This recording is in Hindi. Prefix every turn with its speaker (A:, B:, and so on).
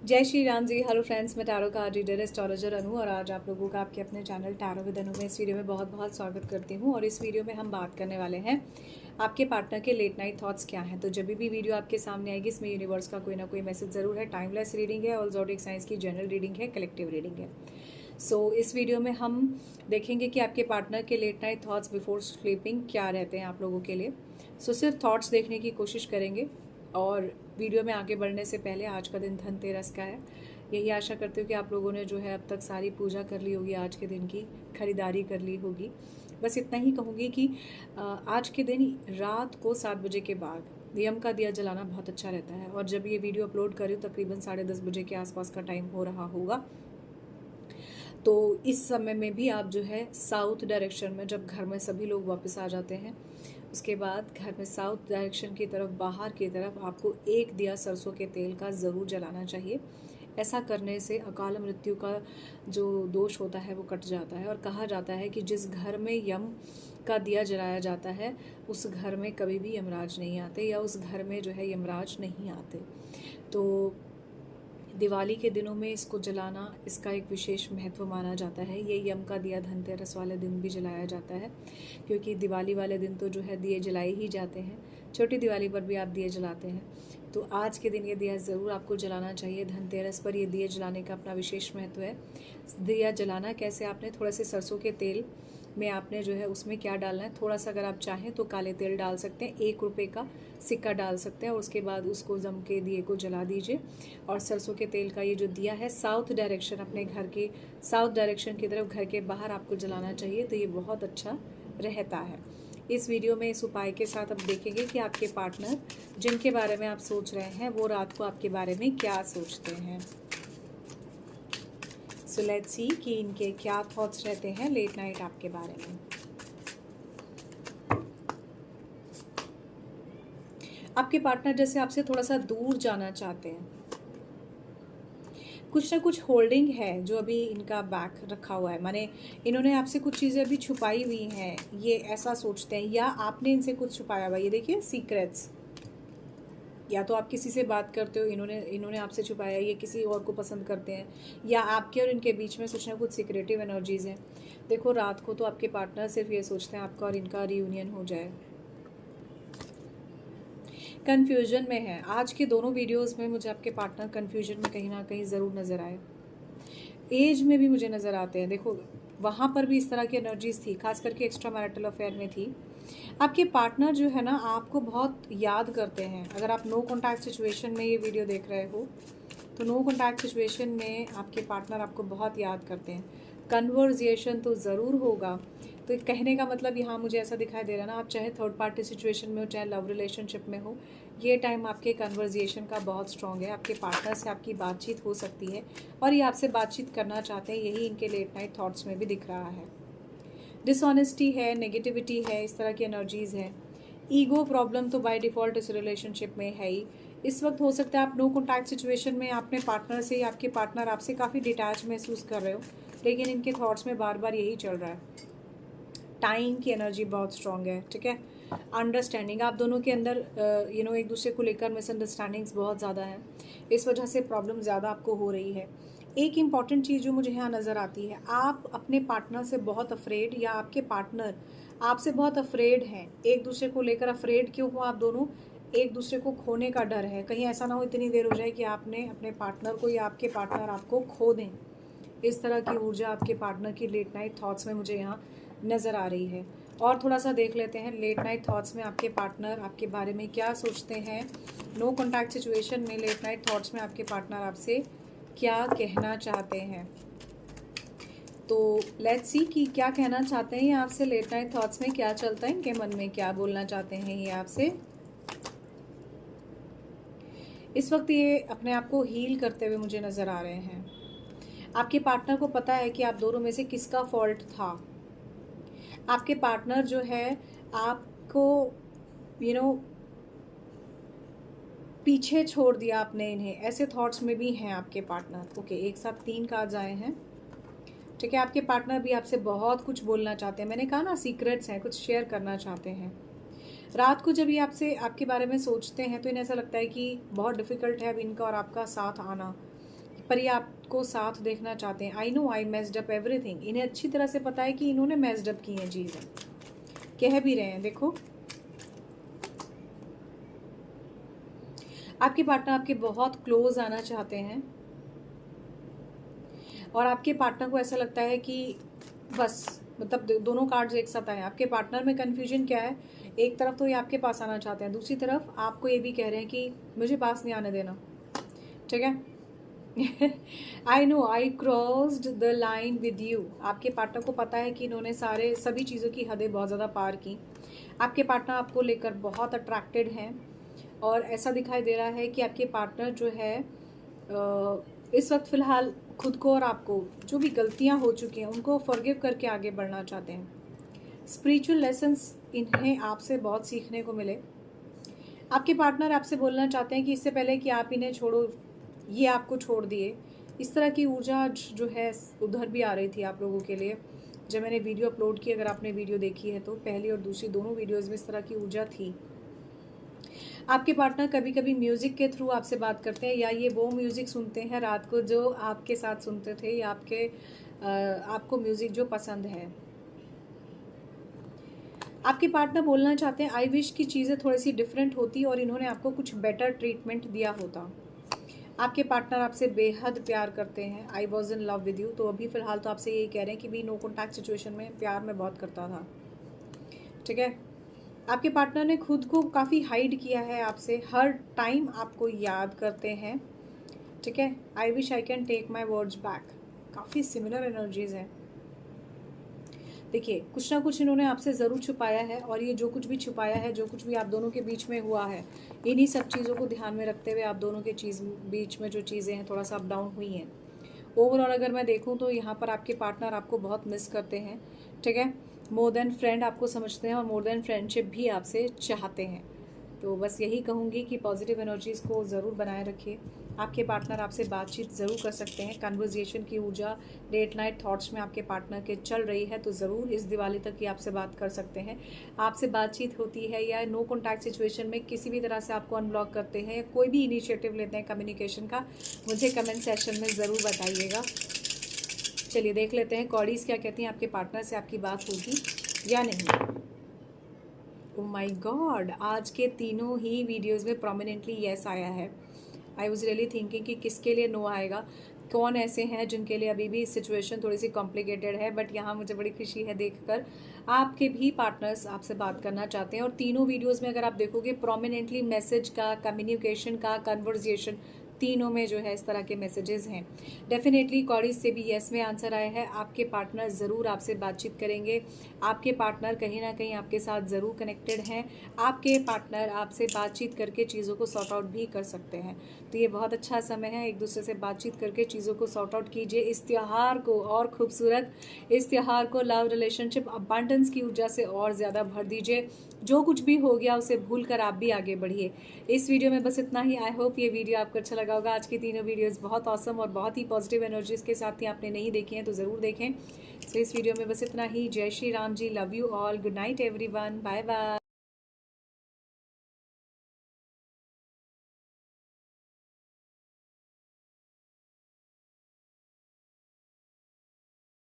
A: जय श्री राम जी। हेलो फ्रेंड्स, मैं टैरो कार्ड रीडर एस्ट्रोलॉजर अनु और आज आप लोगों का आपके अपने चैनल टैरो विद अनु में इस वीडियो में बहुत बहुत स्वागत करती हूँ। और इस वीडियो में हम बात करने वाले हैं आपके पार्टनर के लेट नाइट थॉट्स क्या हैं। तो जब भी वीडियो आपके सामने आएगी इसमें यूनिवर्स का कोई ना कोई मैसेज ज़रूर है। टाइमलेस रीडिंग है और ज़ोडिक साइंस की जनरल रीडिंग है, कलेक्टिव रीडिंग है। सो इस वीडियो में हम देखेंगे कि आपके पार्टनर के late night thoughts before sleeping क्या रहते हैं आप लोगों के लिए। सो सिर्फ थॉट्स देखने की कोशिश करेंगे। और वीडियो में आगे बढ़ने से पहले आज का दिन धनतेरस का है। यही आशा करती हूँ कि आप लोगों ने जो है अब तक सारी पूजा कर ली होगी, आज के दिन की खरीदारी कर ली होगी। बस इतना ही कहूँगी कि आज के दिन रात को 7 बजे के बाद यम का दिया जलाना बहुत अच्छा रहता है। और जब ये वीडियो अपलोड करूँ तकरीबन 10:30 बजे के आसपास का टाइम हो रहा होगा। तो इस समय में भी आप जो है साउथ डायरेक्शन में, जब घर में सभी लोग वापस आ जाते हैं, उसके बाद घर में साउथ डायरेक्शन की तरफ, बाहर की तरफ आपको एक दिया सरसों के तेल का ज़रूर जलाना चाहिए। ऐसा करने से अकाल मृत्यु का जो दोष होता है वो कट जाता है। और कहा जाता है कि जिस घर में यम का दिया जलाया जाता है उस घर में कभी भी यमराज नहीं आते, या उस घर में जो है यमराज नहीं आते। तो दिवाली के दिनों में इसको जलाना, इसका एक विशेष महत्व माना जाता है। ये यम का दिया धनतेरस वाले दिन भी जलाया जाता है, क्योंकि दिवाली वाले दिन तो जो है दिए जलाए ही जाते हैं। छोटी दिवाली पर भी आप दिए जलाते हैं, तो आज के दिन ये दिया ज़रूर आपको जलाना चाहिए। धनतेरस पर ये दिए जलाने का अपना विशेष महत्व है। दिया जलाना कैसे, आपने थोड़ा से सरसों के तेल में आपने जो है उसमें क्या डालना है, थोड़ा सा अगर आप चाहें तो काले तेल डाल सकते हैं, 1 रुपये का सिक्का डाल सकते हैं। और उसके बाद उसको जम के दिए को जला दीजिए। और सरसों के तेल का ये जो दिया है साउथ डायरेक्शन, अपने घर के साउथ डायरेक्शन की तरफ, घर के बाहर आपको जलाना चाहिए। तो ये बहुत अच्छा रहता है। इस वीडियो में इस उपाय के साथ अब देखेंगे कि आपके पार्टनर जिनके बारे में आप सोच रहे हैं वो रात को आपके बारे में क्या सोचते हैं। सो लेट्स सी कि इनके क्या थॉट्स रहते हैं लेट नाइट आपके बारे में। आपके पार्टनर जैसे आपसे थोड़ा सा दूर जाना चाहते हैं, कुछ ना कुछ होल्डिंग है जो अभी इनका बैक रखा हुआ है, माने इन्होंने आपसे कुछ चीज़ें अभी छुपाई हुई हैं, ये ऐसा सोचते हैं। या आपने इनसे कुछ छुपाया हुआ, ये देखिए सीक्रेट्स। या तो आप किसी से बात करते हो, इन्होंने आपसे छुपाया, ये किसी और को पसंद करते हैं, या आपके और इनके बीच में कुछ ना कुछ सीक्रेटिव एनर्जीज़ हैं। देखो रात को तो आपके पार्टनर सिर्फ ये सोचते हैं आपका और इनका रियूनियन हो जाए। कन्फ्यूजन में है। आज के दोनों वीडियोस में मुझे आपके पार्टनर कन्फ्यूजन में कहीं ना कहीं ज़रूर नज़र आए। एज में भी मुझे नज़र आते हैं। देखो वहाँ पर भी इस तरह की एनर्जीज थी, खास करके एक्स्ट्रा मैरिटल अफेयर में थी। आपके पार्टनर जो है ना आपको बहुत याद करते हैं। अगर आप नो कॉन्टैक्ट सिचुएशन में ये वीडियो देख रहे हो तो नो कॉन्टैक्ट सिचुएशन में आपके पार्टनर आपको बहुत याद करते हैं। कन्वर्जेशन तो ज़रूर होगा। तो कहने का मतलब यहाँ मुझे ऐसा दिखाई दे रहा है ना, आप चाहे थर्ड पार्टी सिचुएशन में हो चाहे लव रिलेशनशिप में हो, ये टाइम आपके कन्वर्जेशन का बहुत स्ट्रॉन्ग है। आपके पार्टनर से आपकी बातचीत हो सकती है और ये आपसे बातचीत करना चाहते हैं। यही इनके लेट नाइट थॉट्स में भी दिख रहा है। डिसऑनेस्टी है, नेगेटिविटी है, इस तरह की एनर्जीज़ है। ईगो प्रॉब्लम तो बाय डिफ़ॉल्ट इस रिलेशनशिप में है ही। इस वक्त हो सकता है आप नो कॉन्टैक्ट सिचुएशन में अपने पार्टनर से, या आपके पार्टनर आपसे काफ़ी डिटैच महसूस कर रहे हो, लेकिन इनके थॉट्स में बार बार यही चल रहा है। टाइम की एनर्जी बहुत स्ट्रॉन्ग है, ठीक है। अंडरस्टैंडिंग, आप दोनों के अंदर एक दूसरे को लेकर मिसअंडरस्टैंडिंग्स बहुत ज़्यादा हैं। इस वजह से प्रॉब्लम ज़्यादा आपको हो रही है। एक इम्पॉर्टेंट चीज़ जो मुझे यहाँ नज़र आती है, आप अपने पार्टनर से बहुत अफ्रेड, या आपके पार्टनर आपसे बहुत अफ्रेड हैं। एक दूसरे को लेकर अफ्रेड क्यों हो आप दोनों, एक दूसरे को खोने का डर है। कहीं ऐसा ना हो इतनी देर हो जाए कि आपने अपने पार्टनर को या आपके पार्टनर आपको खो दें। इस तरह की ऊर्जा आपके पार्टनर की लेट नाइट थॉट्स में मुझे यहाँ नज़र आ रही है। और थोड़ा सा देख लेते हैं लेट नाइट थॉट्स में आपके पार्टनर आपके बारे में क्या सोचते हैं। नो कॉन्टैक्ट सिचुएशन में लेट नाइट थॉट्स में आपके पार्टनर आपसे क्या कहना चाहते हैं। तो लेट्स सी कि क्या कहना चाहते हैं ये आपसे। लेट नाइट थॉट्स में क्या चलता है इनके मन में, क्या बोलना चाहते हैं ये आपसे। इस वक्त ये अपने आप को हील करते हुए मुझे नज़र आ रहे हैं। आपके पार्टनर को पता है कि आप दोनों में से किसका फॉल्ट था। आपके पार्टनर जो है आपको पीछे छोड़ दिया आपने इन्हें, ऐसे थॉट्स में भी हैं आपके पार्टनर। ओके, एक साथ 3 कार्ड्स आए हैं, ठीक है। आपके पार्टनर भी आपसे बहुत कुछ बोलना चाहते हैं। मैंने कहा ना सीक्रेट्स हैं, कुछ शेयर करना चाहते हैं। रात को जब ये आपसे आपके बारे में सोचते हैं तो इन्हें ऐसा लगता है कि बहुत डिफ़िकल्ट है अब इनका और आपका साथ आना। पर ये आपको साथ देखना चाहते हैं। I know I messed up everything. इन्हें अच्छी तरह से पता है कि इन्होंने मेस्ड अप की हैं चीज़ें, कह भी रहे हैं। देखो, आपके पार्टनर आपके बहुत क्लोज आना चाहते हैं और आपके पार्टनर को ऐसा लगता है कि बस, मतलब दोनों कार्ड्स एक साथ आए। आपके पार्टनर में कन्फ्यूजन क्या है, एक तरफ तो ये आपके पास आना चाहते हैं, दूसरी तरफ आपको ये भी कह रहे हैं कि मुझे पास नहीं आने देना, ठीक है। I know I crossed the line with you. आपके पार्टनर को पता है कि इन्होंने सभी चीज़ों की हदें बहुत ज़्यादा पार की। आपके पार्टनर आपको लेकर बहुत अट्रैक्टेड हैं और ऐसा दिखाई दे रहा है कि आपके पार्टनर जो है इस वक्त फ़िलहाल खुद को और आपको जो भी गलतियां हो चुकी हैं उनको फॉरगिव करके आगे बढ़ना चाहते हैं। स्पिरिचुअल लेसन्स इन्हें आपसे बहुत सीखने को मिले। आपके पार्टनर आपसे बोलना चाहते हैं कि इससे पहले कि आप इन्हें छोड़ो, ये आपको छोड़ दिए। इस तरह की ऊर्जा जो है उधर भी आ रही थी आप लोगों के लिए जब मैंने वीडियो अपलोड की। अगर आपने वीडियो देखी है तो पहली और दूसरी दोनों वीडियोज़ में इस तरह की ऊर्जा थी। आपके पार्टनर कभी कभी म्यूज़िक के थ्रू आपसे बात करते हैं, या ये वो म्यूज़िक सुनते हैं रात को जो आपके साथ सुनते थे, या आपको म्यूज़िक जो पसंद है। आपके पार्टनर बोलना चाहते हैं आई विश की चीज़ें थोड़ी सी डिफरेंट होती और इन्होंने आपको कुछ बेटर ट्रीटमेंट दिया होता। आपके पार्टनर आपसे बेहद प्यार करते हैं। I was in love with you. तो अभी फ़िलहाल तो आपसे यही कह रहे हैं कि भी नो कॉन्टैक्ट सिचुएशन में प्यार में बहुत करता था, ठीक है। आपके पार्टनर ने खुद को काफ़ी हाइड किया है आपसे, हर टाइम आपको याद करते हैं, ठीक है। I wish I can take my words back. काफ़ी सिमिलर एनर्जीज़ हैं। देखिए, कुछ ना कुछ इन्होंने आपसे ज़रूर छुपाया है और ये जो कुछ भी छुपाया है, जो कुछ भी आप दोनों के बीच में हुआ है, इन्हीं सब चीज़ों को ध्यान में रखते हुए आप दोनों के बीच में जो चीज़ें हैं थोड़ा सा अप डाउन हुई हैं। ओवरऑल अगर मैं देखूं तो यहाँ पर आपके पार्टनर आपको बहुत मिस करते हैं, ठीक है। मोर देन फ्रेंड आपको समझते हैं और मोर देन फ्रेंडशिप भी आपसे चाहते हैं। तो बस यही कहूँगी कि पॉजिटिव एनर्जीज़ को ज़रूर बनाए रखिए। आपके पार्टनर आपसे बातचीत ज़रूर कर सकते हैं। कन्वर्जेशन की ऊर्जा लेट नाइट थॉट्स में आपके पार्टनर के चल रही है, तो ज़रूर इस दिवाली तक ही आपसे बात कर सकते हैं। आपसे बातचीत होती है या नो कॉन्टैक्ट सिचुएशन में किसी भी तरह से आपको अनब्लॉक करते हैं या कोई भी इनिशिएटिव लेते हैं कम्युनिकेशन का, मुझे कमेंट सेक्शन में ज़रूर बताइएगा। चलिए देख लेते हैं कॉडीज़ क्या कहती हैं, आपके पार्टनर से आपकी बात होगी या नहीं। ओह माय गॉड, आज के तीनों ही वीडियोस में प्रोमिनेंटली येस आया है। आई वॉज रियली थिंकिंग कि किसके लिए नो आएगा, कौन ऐसे हैं जिनके लिए अभी भी सिचुएशन थोड़ी सी कॉम्प्लिकेटेड है। बट यहाँ मुझे बड़ी खुशी है देखकर आपके भी पार्टनर्स आपसे बात करना चाहते हैं। और तीनों वीडियोस में अगर आप देखोगे प्रोमिनेंटली मैसेज का, कम्युनिकेशन का, कन्वर्जेशन, तीनों में जो है इस तरह के मैसेजेस हैं। डेफिनेटली कॉडीज से भी येस में आंसर आया है। आपके पार्टनर ज़रूर आपसे बातचीत करेंगे। आपके पार्टनर कहीं ना कहीं आपके साथ ज़रूर कनेक्टेड हैं। आपके पार्टनर आपसे बातचीत करके चीज़ों को सॉर्ट आउट भी कर सकते हैं। तो ये बहुत अच्छा समय है, एक दूसरे से बातचीत करके चीज़ों को सॉर्ट आउट कीजिए। इस त्यौहार को और खूबसूरत, इस त्यौहार को लव, रिलेशनशिप, अबंडेंस की ऊर्जा से और ज़्यादा भर दीजिए। जो कुछ भी हो गया उसे भूल कर आप भी आगे बढ़िए। इस वीडियो में बस इतना ही। आई होप ये वीडियो आपको अच्छा लगा होगा। आज की तीनों वीडियोस बहुत ऑसम और बहुत ही पॉजिटिव एनर्जीज के साथ ही आपने नहीं देखी हैं तो ज़रूर देखें। सो इस वीडियो में बस इतना ही। जय Shri Ram ji, love you all, good night everyone, bye bye.